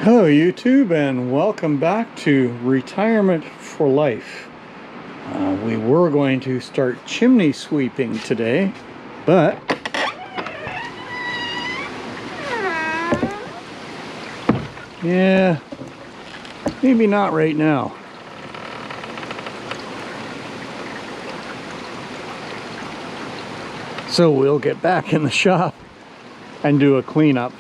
Hello YouTube, and welcome back to Retirement for Life. We were going to start chimney sweeping today, but yeah, maybe not right now. So we'll get back in the shop and do a cleanup.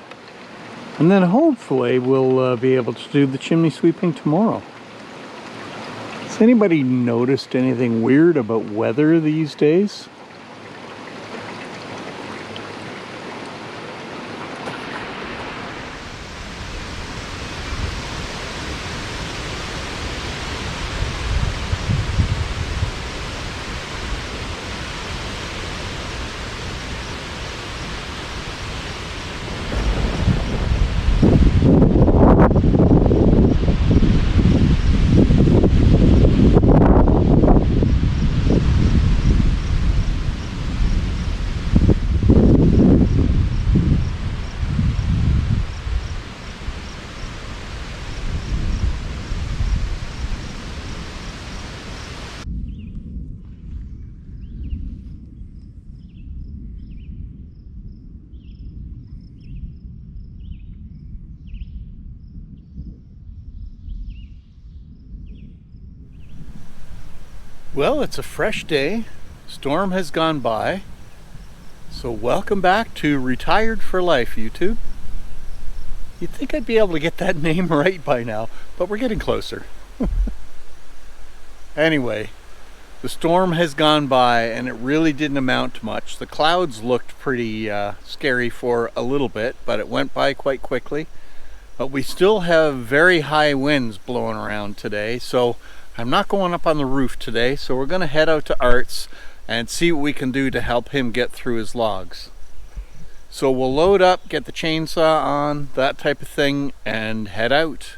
And then hopefully we'll be able to do the chimney sweeping tomorrow. Has anybody noticed anything weird about weather these days? Well, it's a fresh day. Storm has gone by. So welcome back to Retired for Life, YouTube. You'd think I'd be able to get that name right by now, but we're getting closer. Anyway, the storm has gone by and it really didn't amount to much. The clouds looked pretty scary for a little bit, but it went by quite quickly. But we still have very high winds blowing around today, so I'm not going up on the roof today, so we're going to head out to Art's and see what we can do to help him get through his logs. So we'll load up, get the chainsaw on, that type of thing, and head out.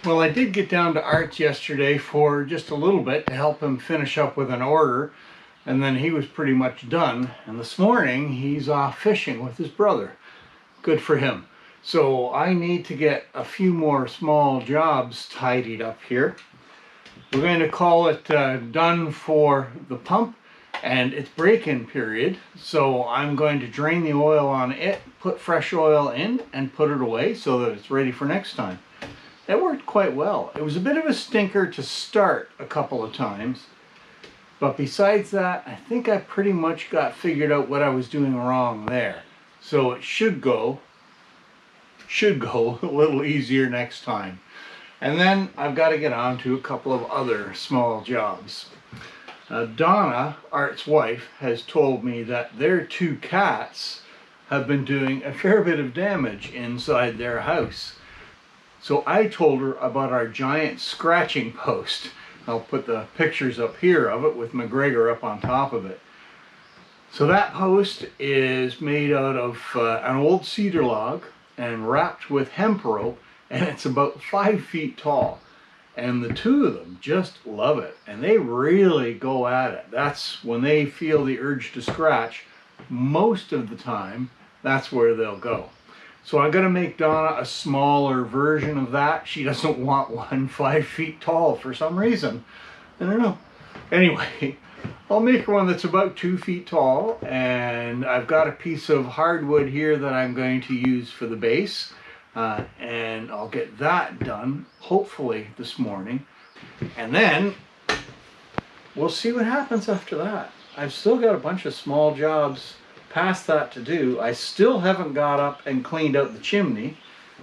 Well, I did get down to Art's yesterday for just a little bit to help him finish up with an order, and then he was pretty much done. And this morning he's off fishing with his brother. Good for him. So I need to get a few more small jobs tidied up here. We're going to call it done for the pump, and it's break-in period. So I'm going to drain the oil on it, put fresh oil in, and put it away so that it's ready for next time. That worked quite well. It was a bit of a stinker to start a couple of times, but besides that, I think I pretty much got figured out what I was doing wrong there. So it should go a little easier next time. And then I've got to get on to a couple of other small jobs. Donna, Art's wife, has told me that their two cats have been doing a fair bit of damage inside their house. So I told her about our giant scratching post. I'll put the pictures up here of it with McGregor up on top of it. So that post is made out of an old cedar log and wrapped with hemp rope, and it's about 5 feet tall. And the two of them just love it, and they really go at it. That's when they feel the urge to scratch. Most of the time, that's where they'll go. So I'm gonna make Donna a smaller version of that. She doesn't want one 5 feet tall for some reason. I don't know. Anyway, I'll make her one that's about 2 feet tall, and I've got a piece of hardwood here that I'm going to use for the base, and I'll get that done hopefully this morning, and then we'll see what happens after that. I've still got a bunch of small jobs past that to do. I still haven't got up and cleaned out the chimney.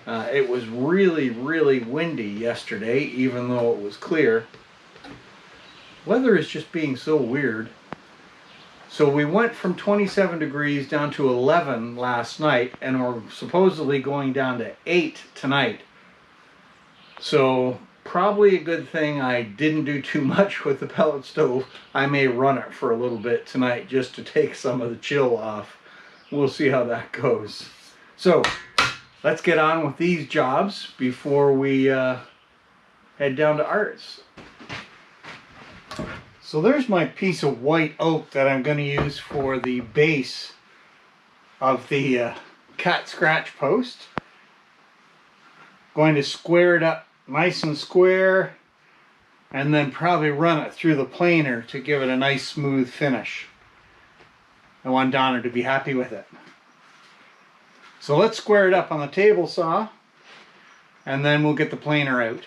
It was really windy yesterday, even though it was clear. Weather is just being so weird. So we went from 27 degrees down to 11 last night, and we're supposedly going down to 8 tonight. So probably a good thing I didn't do too much with the pellet stove. I may run it for a little bit tonight just to take some of the chill off. We'll see how that goes. So let's get on with these jobs before we head down to Art's. So there's my piece of white oak that I'm going to use for the base of the cat scratch post. Going to square it up nice and square, and then probably run it through the planer to give it a nice smooth finish. I want Donna to be happy with it. So let's square it up on the table saw, and then we'll get the planer out.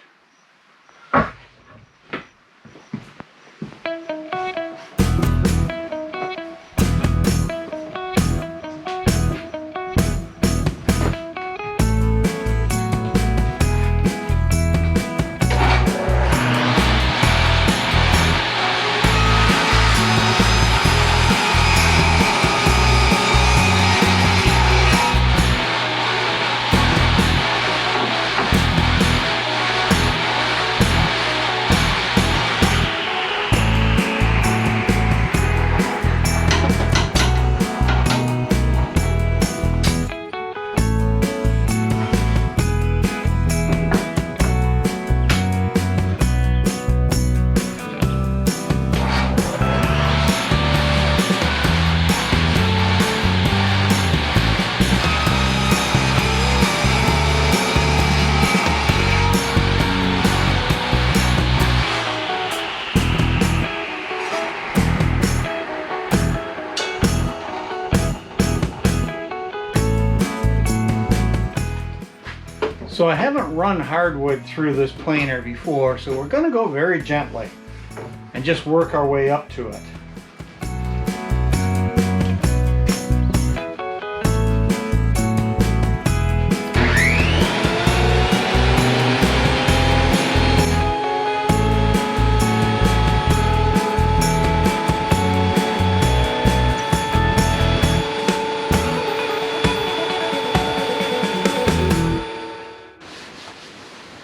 So I haven't run hardwood through this planer before, so we're going to go very gently and just work our way up to it.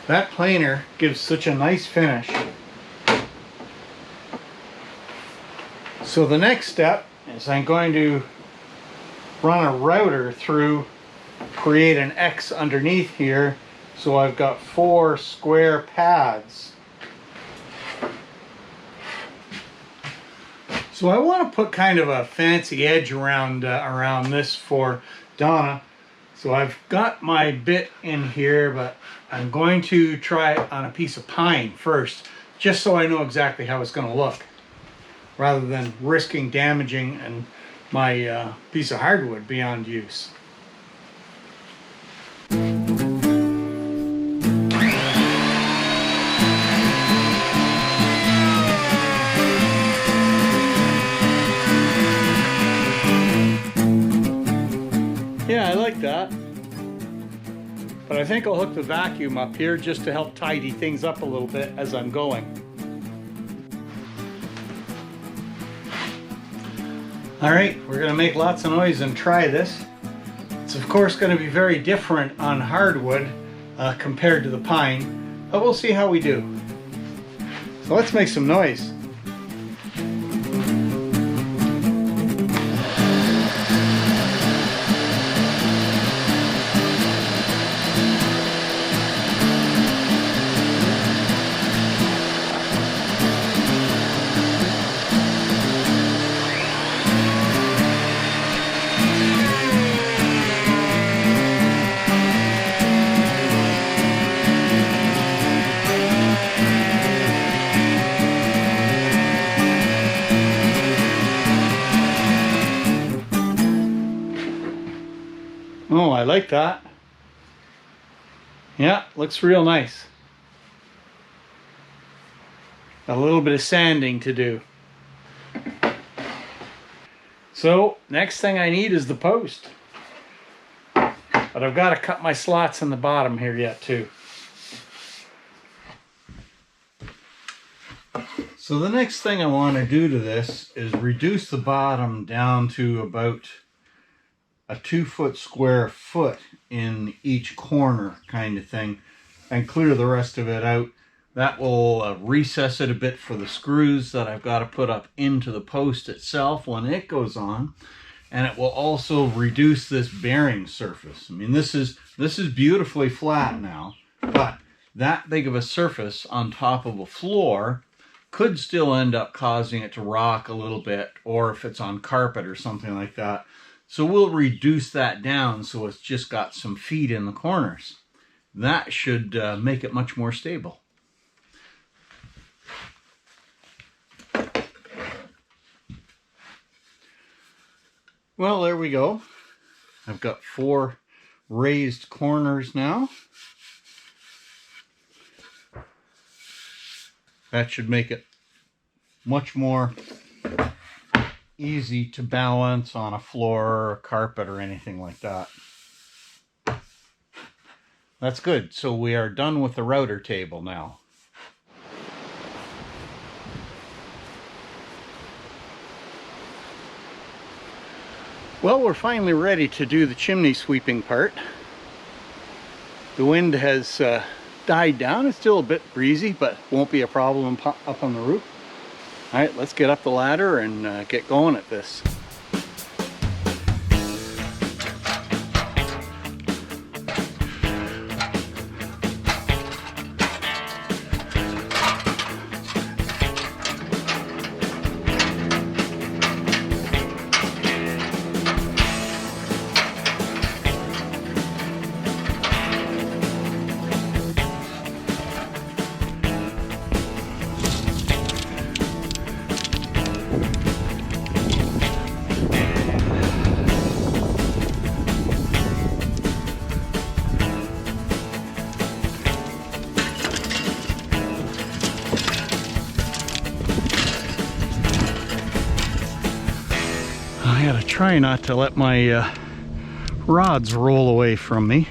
That planer gives such a nice finish. So the next step is I'm going to run a router through, create an X underneath here, so I've got 4 square pads. So I want to put kind of a fancy edge around this for Donna. So I've got my bit in here, but I'm going to try it on a piece of pine first, just so I know exactly how it's going to look, rather than risking damaging and my piece of hardwood beyond use. Yeah, I like that. But I think I'll hook the vacuum up here just to help tidy things up a little bit as I'm going. Alright, we're going to make lots of noise and try this. It's of course going to be very different on hardwood compared to the pine, but we'll see how we do. So let's make some noise. Oh, I like that. Yeah, looks real nice. A little bit of sanding to do. So, next thing I need is the post. But I've got to cut my slots in the bottom here yet too. So the next thing I want to do to this is reduce the bottom down to about a 2-foot square foot in each corner kind of thing, and clear the rest of it out. That will recess it a bit for the screws that I've got to put up into the post itself when it goes on, and it will also reduce this bearing surface. I mean, this is beautifully flat now, but that big of a surface on top of a floor could still end up causing it to rock a little bit, or if it's on carpet or something like that. So we'll reduce that down so it's just got some feet in the corners. That should make it much more stable. Well, there we go. I've got 4 raised corners now. That should make it much more easy to balance on a floor or a carpet or anything like that. That's good. So we are done with the router table now. Well, we're finally ready to do the chimney sweeping part. The wind has died down. It's still a bit breezy, but won't be a problem up on the roof. All right, let's get up the ladder and get going at this. I gotta try not to let my rods roll away from me.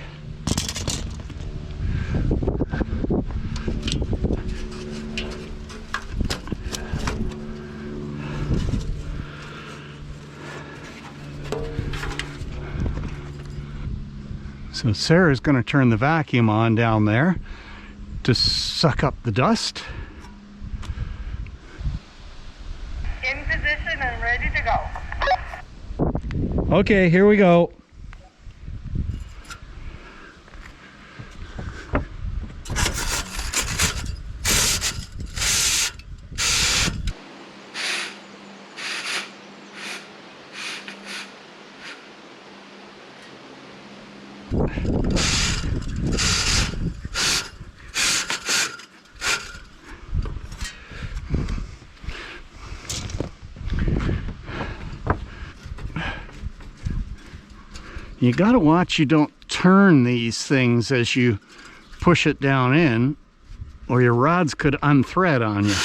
So Sarah's going to turn the vacuum on down there to suck up the dust. In position and ready to go. Okay, here we go. You gotta watch you don't turn these things as you push it down in, or your rods could unthread on you.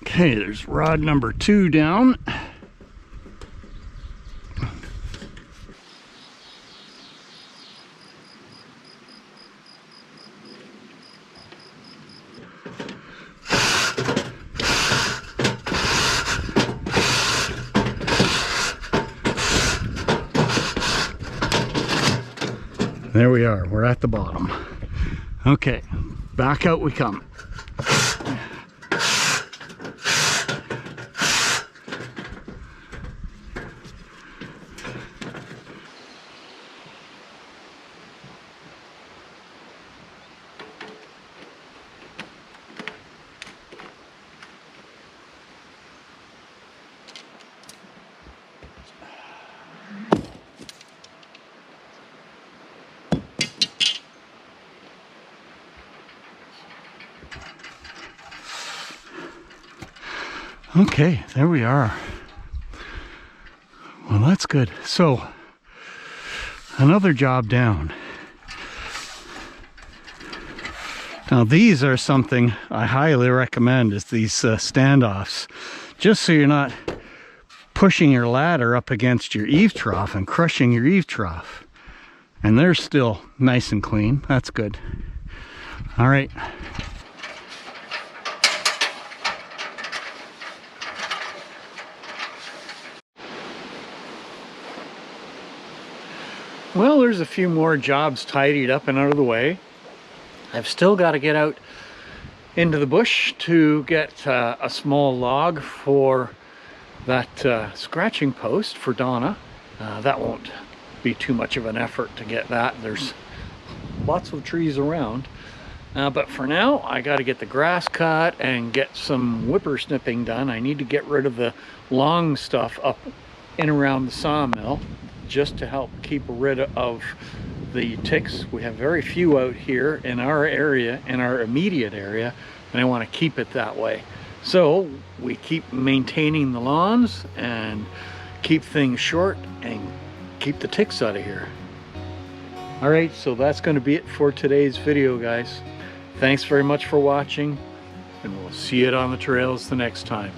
Okay, there's rod number 2 down. There we are, we're at the bottom. Okay, back out we come. Okay, there we are. Well, that's good. So, another job down. Now, these are something I highly recommend, is these standoffs. Just so you're not pushing your ladder up against your eave trough and crushing your eave trough. And they're still nice and clean. That's good. All right. Well, there's a few more jobs tidied up and out of the way. I've still got to get out into the bush to get a small log for that scratching post for Donna. That won't be too much of an effort to get that. There's lots of trees around. But for now, I got to get the grass cut and get some whipper snipping done. I need to get rid of the long stuff up and around the sawmill just to help keep rid of the ticks. We have very few out here in our area, in our immediate area, and I want to keep it that way. So we keep maintaining the lawns and keep things short and keep the ticks out of here. All right, so that's going to be it for today's video, guys. Thanks very much for watching, and we'll see you on the trails the next time.